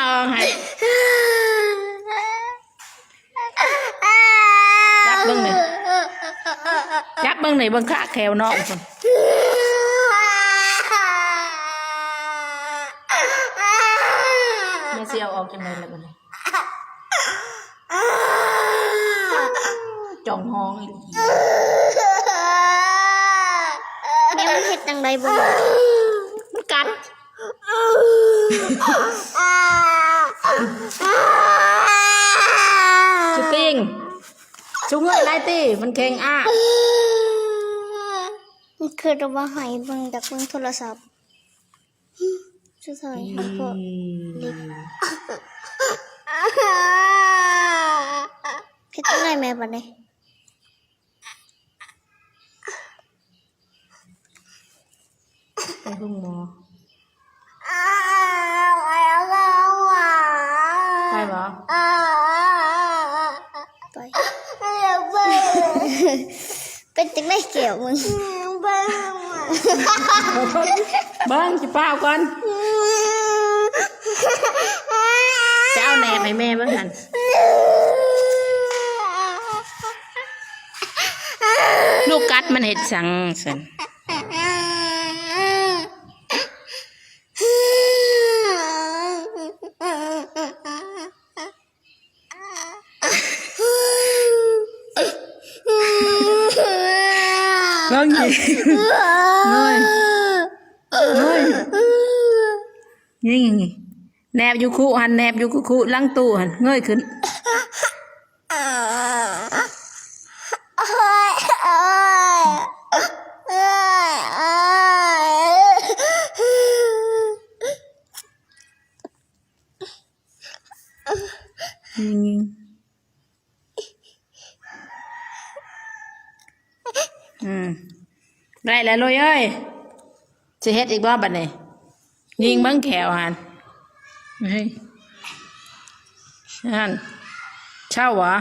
ออกให้จับเบิ่งหน่อยจับเบิ่งหน่อยเบิ่งขาแขวน้องคนแม่เสียวออกจังไดล่ะบัดนี้จ่องห้องอีกแม่มันเห็ดจังไดบ่มันกัดชุติงชุงเงยไรตีมันเข่งมันคือเราว่าหายเบิ่งจากเบิ่งโทรศัพท์จะใส่แล้วก็เฮ็ดจังไดแม่บัดนี้ไปห้องหมอไปบ่ไปเป็นจังไดเกี่ยวมึงเบิ้งสิเปล่าก่อนจะเอาแหนบให้แม่เบิ้งหันลูกกัดมันเห็ดสังสันลองยิงยิงแนบอยู่คู่หันแนบอยู่คู่ลังตู้หันเงยขึ้นยิงได้แล้วเลยเอ้ยจะเฮ็ดอีกบ่บัดนี้ยิงเบิ่งแขวหันเฮ้ยนั่นเช่าหวะ